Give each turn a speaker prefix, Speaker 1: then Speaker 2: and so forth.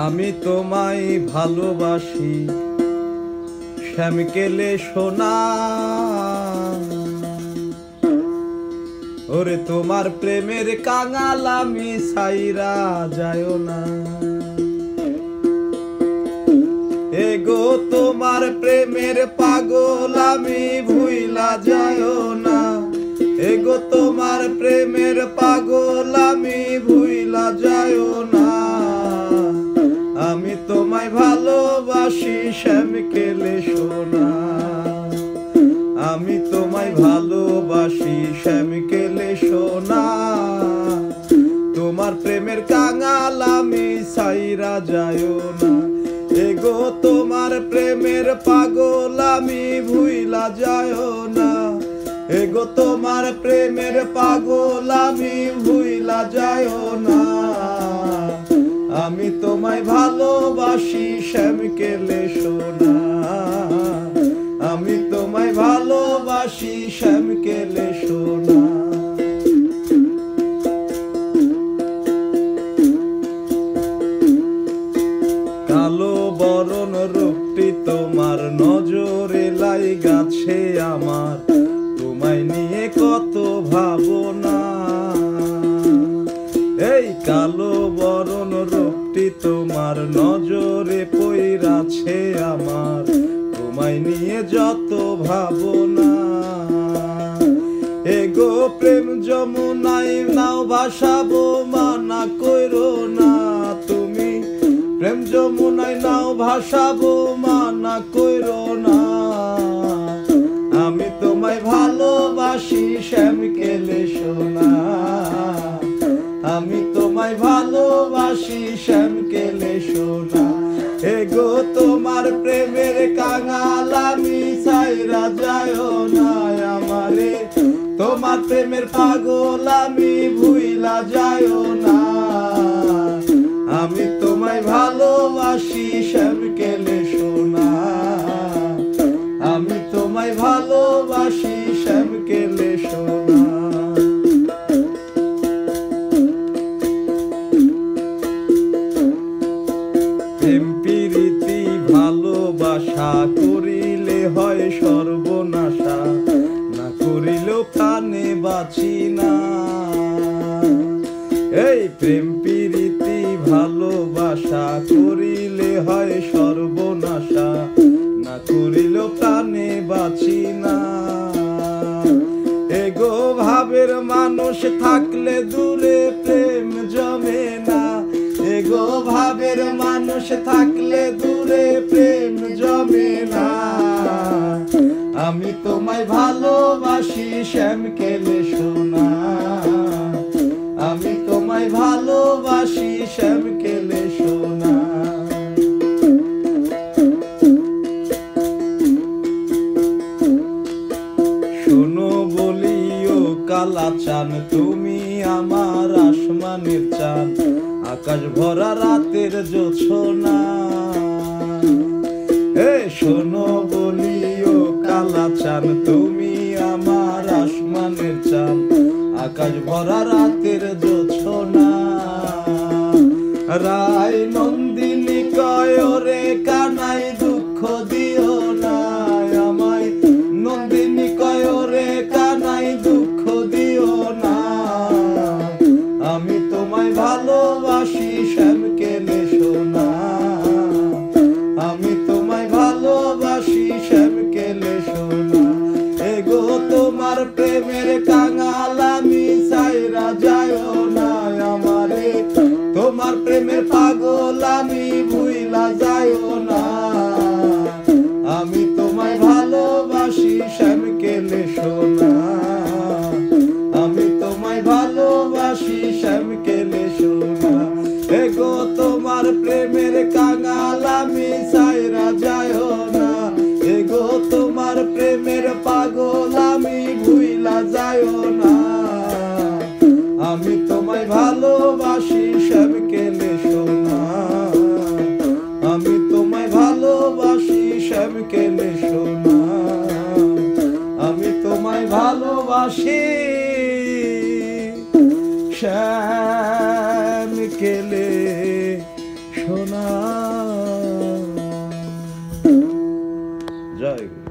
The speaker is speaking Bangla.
Speaker 1: আমি তোমায় ভালোবাসি শ্যামকেলে সোনা, ওরে তোমার প্রেমের কাঙাল আমি ছাইরা যায়ও না। এগো তোমার প্রেমের পাগল আমি ভুইলা যায়ও না। এগো তোমার প্রেমের পাগল আমি ভুইলা যায়ও না। আমি তোমায় ভালোবাসি শ্যামকেলে সোনা, আমি তোমায় ভালোবাসি শ্যামকেলে সোনা। তোমার প্রেমের কাঙাল আমি ছাইরা যায়ও না। এগো তোমার প্রেমের পাগল আমি ভুইলা যায়ও না। এগো তোমার প্রেমের পাগল আমি ভুইলা যায়ও না। আমি তোমায় ভালোবাসি শ্যামকেলে সোনা, আমি তোমায় ভালোবাসি শ্যামকেলে সোনা। কালো বরণ রূপটি তোমার নজরে লাইগাছে আমার, তোমায় নিয়ে কত ভাবনা। এই কালো বরণ রূপটি তোমার নজরে পইরাছে আমার, তোমায় নিয়ে যত ভাবনা। এগো প্রেম যমুনায় নাও ভাসাবো মানা কইরো না তুমি। প্রেম যমুনায় নাও ভাসাবো মানা কইরো না। আমি তোমায় ভালোবাসি শ্যামকেলে সোনা, আমি তোমায় ভালোবাসি শ্যামকেলে সোনা। এগো তোমার প্রেমের কাঙাল আমি ছাইরা যায়ও না আমারে। তোমার প্রেমের পাগল আমি ভুইলা যায়ও না। আমি তোমায় ভালোবাসি শ্যামকেলে সোনা, আমি তোমায় ভালোবাসি শ্যামকেলে সোনা। প্রেম প্রীতি ভালোবাসা করিলে হয় সর্বনাশা, না করিলেও প্রাণে বাঁচি না। এই প্রেম প্রীতি ভালোবাসা করিলে হয় সর্বনাশা, না করিলেও প্রাণে বাঁচি না। এগো ভাবের মানুষ থাকলে দূরে প্রেম জমে না। এগো ভাবের মানুষ থাকলে দূরে প্রেম জমে না। আমি তোমায় ভালোবাসি শ্যামকেলে সোনা, আমি তোমায় ভালোবাসি শ্যামকেলে সোনা। শোনো বলিও কালা চান তুমি আমার আসমানের চান, আকাশ ভরা রাতের জোছনা। শোনো বলিও কালা চান তুমি আমার আসমানের চান, আকাশ ভরা রাতের জোছনা। রায় নন্দিনী কয় রে কানাই দুঃখ দিও না আমায়। নন্দিনী কয় রে কানাই দুঃখ দিও না। আমি তোমায় ভালোবাসি শ্যামকেলে সোনা, আমি তোমায় ভালোবাসি শ্যামকেলে সোনা। এগো তোমার প্রেমের কাঙাল আমি ছাইরা যায়ও না আমারে। তোমার প্রেমের পাগল আমি ভুইলা যায়ও না। আমি তোমায় ভালোবাসি শ্যামকেলে সোনা, আমি তোমায় ভালোবাসি শ্যামকেলে সোনা। এগো তোমার প্রেমের কাঙাল আমি ছাইরা যায়ও না। এগো তোমার প্রেমের পাগল আমি ভুইলা যায়ও না। আমি তোমায় ভালোবাসি শ্যামকেলে সোনা, আমি তোমায় ভালোবাসি শ্যামকেলে সোনা। আমি তোমায় ভালোবাসি শ্যামকেলে সোনা। জয় গুরু।